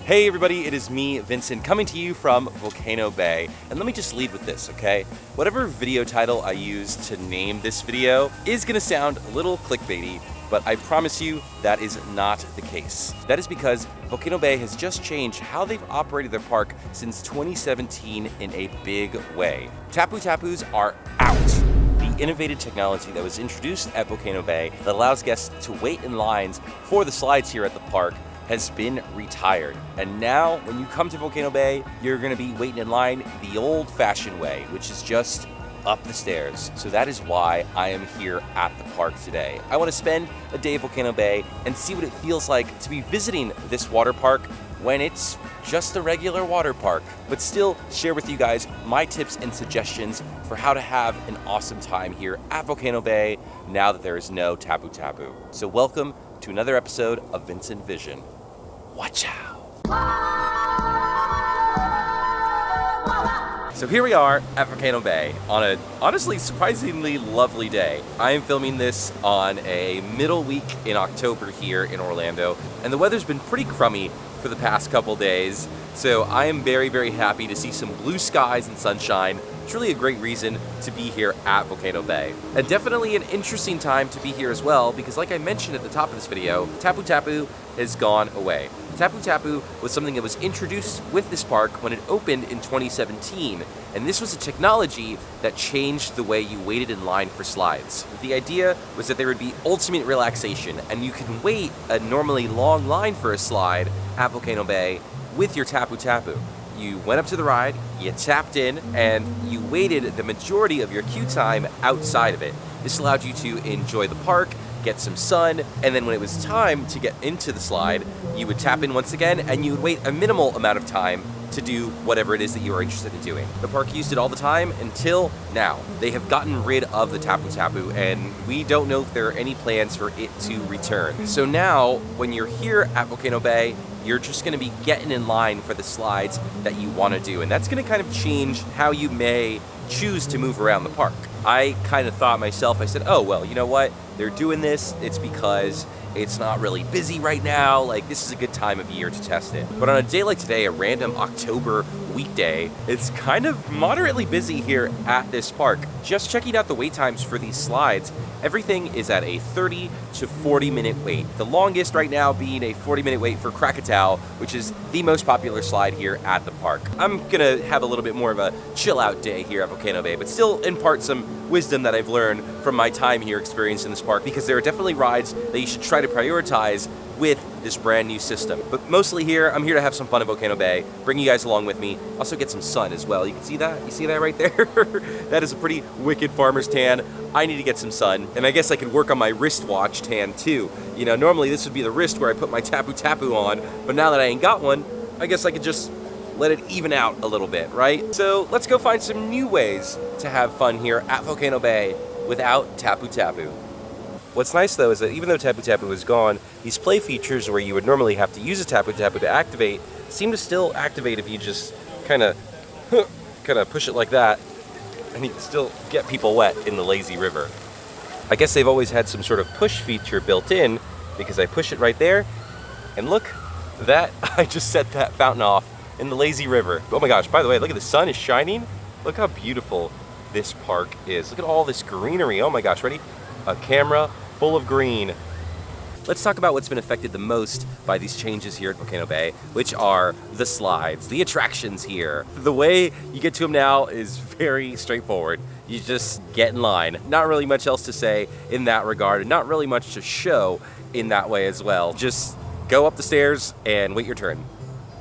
Hey everybody, it is me, Vincent, coming to you from Volcano Bay. And let me just lead with this, okay? Whatever video title I use to name this video is gonna sound a little clickbaity, but I promise you that is not the case. That is because Volcano Bay has just changed how they've operated their park since 2017 in a big way. TapuTapus are out. The innovative technology that was introduced at Volcano Bay that allows guests to wait in lines for the slides here at the park has been retired. And now, when you come to Volcano Bay, you're gonna be waiting in line the old-fashioned way, which is just up the stairs. So that is why I am here at the park today. I wanna spend a day at Volcano Bay and see what it feels like to be visiting this water park when it's just a regular water park, but still share with you guys my tips and suggestions for how to have an awesome time here at Volcano Bay now that there is no TapuTapu. So welcome to another episode of VincentVision. Watch out! So here we are at Volcano Bay on a honestly surprisingly lovely day. I am filming this on a middle week in October here in Orlando, and the weather's been pretty crummy for the past couple days, so I am very, very happy to see some blue skies and sunshine. It's really a great reason to be here at Volcano Bay. And definitely an interesting time to be here as well, because like I mentioned at the top of this video, TapuTapu has gone away. TapuTapu was something that was introduced with this park when it opened in 2017, and this was a technology that changed the way you waited in line for slides. The idea was that there would be ultimate relaxation, and you can wait a normally long line for a slide at Volcano Bay with your TapuTapu. You went up to the ride, you tapped in, and you waited the majority of your queue time outside of it. This allowed you to enjoy the park, get some sun, and then when it was time to get into the slide, you would tap in once again, and you would wait a minimal amount of time to do whatever it is that you are interested in doing. The park used it all the time until now. They have gotten rid of the TapuTapu, and we don't know if there are any plans for it to return. So now, when you're here at Volcano Bay, you're just gonna be getting in line for the slides that you wanna do, and that's gonna kind of change how you may choose to move around the park. I kind of thought myself, I said, oh, well, you know what? They're doing this, it's because it's not really busy right now, like this is a good time of year to test it. But on a day like today, a random October weekday, it's kind of moderately busy here at this park. Just checking out the wait times for these slides, everything is at a 30 to 40 minute wait. The longest right now being a 40-minute wait for Krakatoa, which is the most popular slide here at the park. I'm gonna have a little bit more of a chill out day here at Volcano Bay, but still impart some wisdom that I've learned from my time here experienced in this park, because there are definitely rides that you should try to prioritize with this brand new system. But mostly here, I'm here to have some fun at Volcano Bay, bring you guys along with me, also get some sun as well. You can see that? You see that right there? That is a pretty wicked farmer's tan. I need to get some sun, and I guess I could work on my wristwatch tan too. You know, normally this would be the wrist where I put my TapuTapu on, but now that I ain't got one, I guess I could just let it even out a little bit, right? So let's go find some new ways to have fun here at Volcano Bay without TapuTapu. What's nice though is that even though TapuTapu is gone, these play features where you would normally have to use a TapuTapu to activate seem to still activate if you just kind of push it like that, and you can still get people wet in the lazy river. I guess they've always had some sort of push feature built in, because I push it right there, and look, I just set that fountain off in the lazy river. Oh my gosh, by the way, look at the sun is shining. Look how beautiful this park is. Look at all this greenery. Oh my gosh, ready? A camera full of green. Let's talk about what's been affected the most by these changes here at Volcano Bay, which are the slides, the attractions here. The way you get to them now is very straightforward. You just get in line. Not really much else to say in that regard, and not really much to show in that way as well. Just go up the stairs and wait your turn.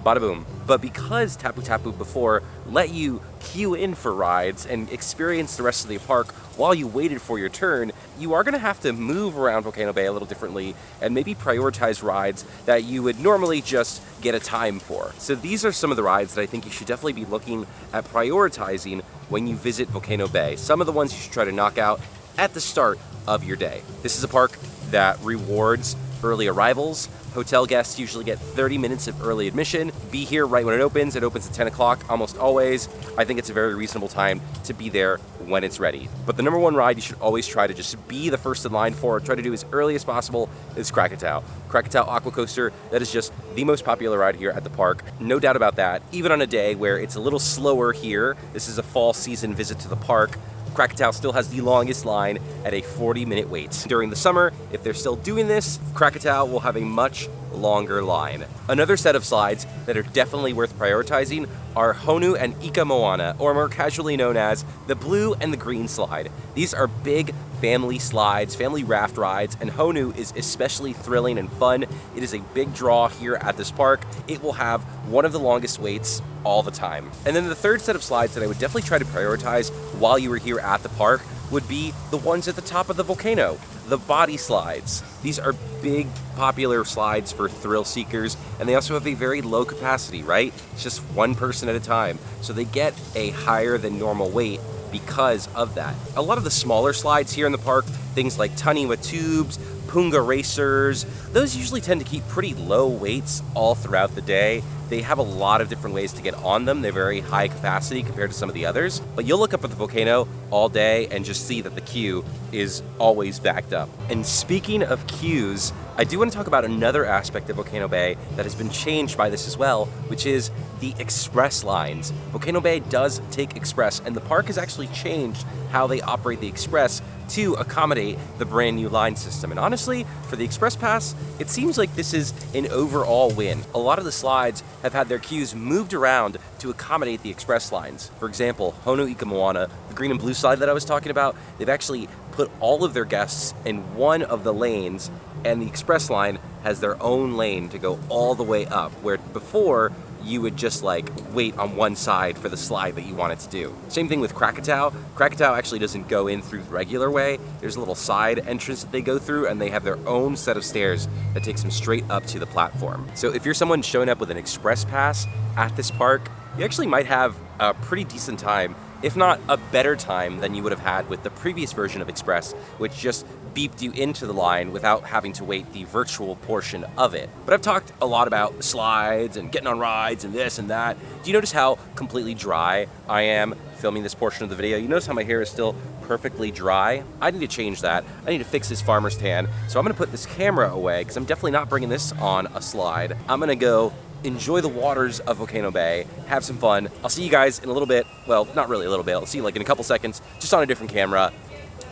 Bada boom. But because TapuTapu before let you queue in for rides and experience the rest of the park while you waited for your turn, you are gonna have to move around Volcano Bay a little differently and maybe prioritize rides that you would normally just get a time for. So these are some of the rides that I think you should definitely be looking at prioritizing when you visit Volcano Bay. Some of the ones you should try to knock out at the start of your day. This is a park that rewards early arrivals, Hotel guests usually get 30 minutes of early admission. Be here right when it opens. It opens at 10 o'clock almost always. I think it's a very reasonable time to be there when it's ready. But the number one ride you should always try to just be the first in line for, try to do as early as possible, is Krakatoa. Krakatoa Aqua Coaster, that is just the most popular ride here at the park. No doubt about that. Even on a day where it's a little slower here, this is a fall season visit to the park, Krakatoa still has the longest line at a 40-minute wait. During the summer, if they're still doing this, Krakatoa will have a much longer line. Another set of slides that are definitely worth prioritizing are Honu and Ika Moana, or more casually known as the blue and the green slide. These are big family slides, family raft rides, and Honu is especially thrilling and fun. It is a big draw here at this park. It will have one of the longest waits all the time. And then the third set of slides that I would definitely try to prioritize while you were here at the park would be the ones at the top of the volcano, the body slides. These are big, popular slides for thrill seekers, and they also have a very low capacity, right? It's just one person at a time. So they get a higher than normal weight because of that. A lot of the smaller slides here in the park, things like Taniwa tubes, Punga racers, those usually tend to keep pretty low weights all throughout the day. They have a lot of different ways to get on them. They're very high capacity compared to some of the others. But you'll look up at the volcano all day and just see that the queue is always backed up. And speaking of queues, I do want to talk about another aspect of Volcano Bay that has been changed by this as well, which is the express lines. Volcano Bay does take express, and the park has actually changed how they operate the express to accommodate the brand new line system. And honestly, for the express pass, it seems like this is an overall win. A lot of the slides have had their queues moved around to accommodate the express lines. For example, Honu Ika Moana, the green and blue slide that I was talking about, they've actually put all of their guests in one of the lanes, and the express line has their own lane to go all the way up, where before you would just like wait on one side for the slide that you wanted to do. Same thing with Krakatoa. Krakatoa actually doesn't go in through the regular way. There's a little side entrance that they go through, and they have their own set of stairs that takes them straight up to the platform. So if you're someone showing up with an express pass at this park, you actually might have a pretty decent time, if not a better time than you would have had with the previous version of Express, which just beeped you into the line without having to wait the virtual portion of it. But I've talked a lot about slides and getting on rides and this and that. Do you notice how completely dry I am filming this portion of the video? You notice how my hair is still perfectly dry? I need to change that. I need to fix this farmer's tan. So I'm gonna put this camera away because I'm definitely not bringing this on a slide. I'm gonna go enjoy the waters of Volcano Bay, have some fun. I'll see you guys in a little bit. Well, not really a little bit. I'll see you like in a couple seconds, just on a different camera.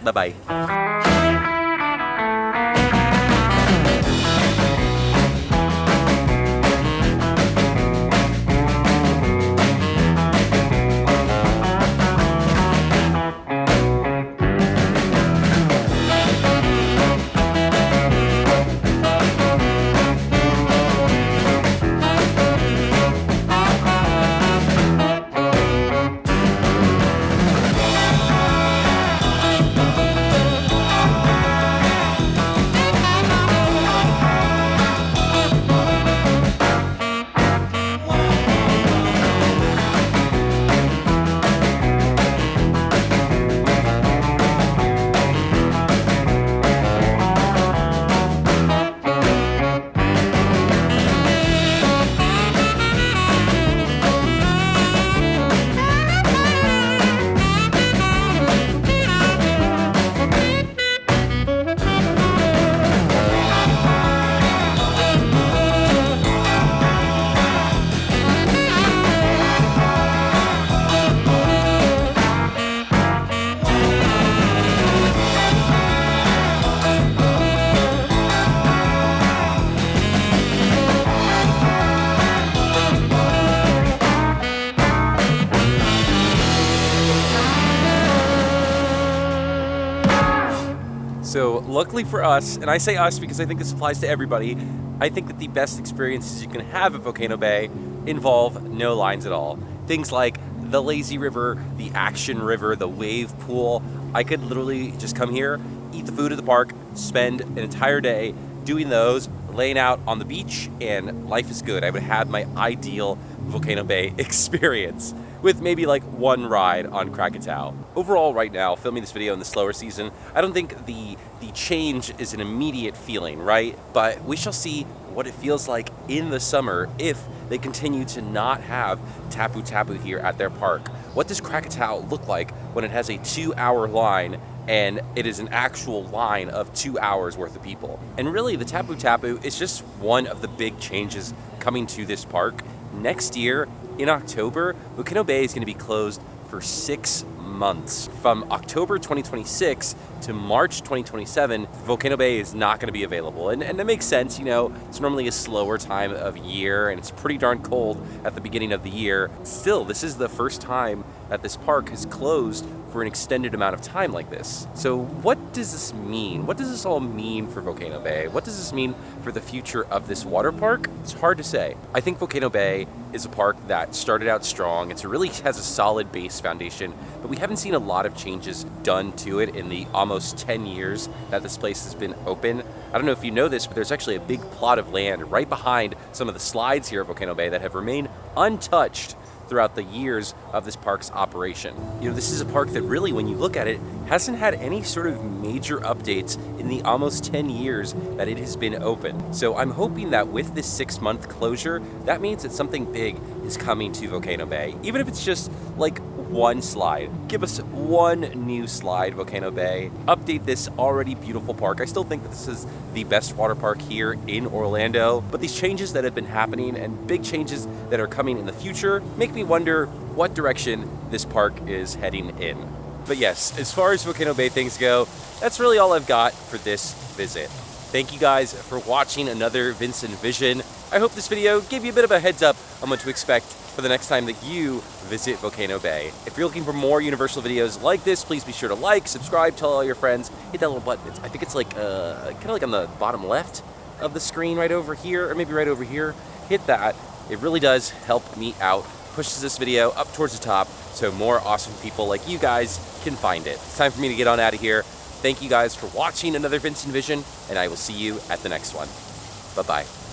Bye-bye. So luckily for us, and I say us because I think this applies to everybody, I think that the best experiences you can have at Volcano Bay involve no lines at all. Things like the lazy river, the action river, the wave pool. I could literally just come here, eat the food at the park, spend an entire day doing those, laying out on the beach, and life is good. I would have my ideal Volcano Bay experience. with maybe like one ride on Krakatoa. Overall, right now, filming this video in the slower season, I don't think the change is an immediate feeling, right? But we shall see what it feels like in the summer if they continue to not have TapuTapu here at their park. What does Krakatoa look like when it has a 2-hour line and it is an actual line of 2 hours worth of people? And really, the TapuTapu is just one of the big changes coming to this park. Next year, in October, Volcano Bay is going to be closed for 6 months. From October 2026 to March 2027, Volcano Bay is not going to be available. And that makes sense, you know, it's normally a slower time of year and it's pretty darn cold at the beginning of the year. Still, this is the first time that this park has closed for an extended amount of time like this. So what does this mean? What does this all mean for Volcano Bay? What does this mean for the future of this water park? It's hard to say. I think Volcano Bay is a park that started out strong. It really has a solid base foundation, but we haven't seen a lot of changes done to it in the almost 10 years that this place has been open. I don't know if you know this, but there's actually a big plot of land right behind some of the slides here at Volcano Bay that have remained untouched throughout the years of this park's operation. You know, this is a park that really, when you look at it, hasn't had any sort of major updates in the almost 10 years that it has been open. So I'm hoping that with this 6-month closure, that means that something big is coming to Volcano Bay. Even if it's just like one slide. Give us one new slide, Volcano Bay. Update this already beautiful park. I still think that this is the best water park here in Orlando, but these changes that have been happening and big changes that are coming in the future make me wonder what direction this park is heading in. But yes, as far as Volcano Bay things go, that's really all I've got for this visit. Thank you guys for watching another VincentVision. I hope this video gave you a bit of a heads up on what to expect for the next time that you visit Volcano Bay. If you're looking for more Universal videos like this, please be sure to like, subscribe, tell all your friends, hit that little button. I think it's like kind of like on the bottom left of the screen right over here, or maybe right over here. Hit that. It really does help me out. Pushes this video up towards the top so more awesome people like you guys can find it. It's time for me to get on out of here. Thank you guys for watching another VincentVision, and I will see you at the next one. Bye-bye.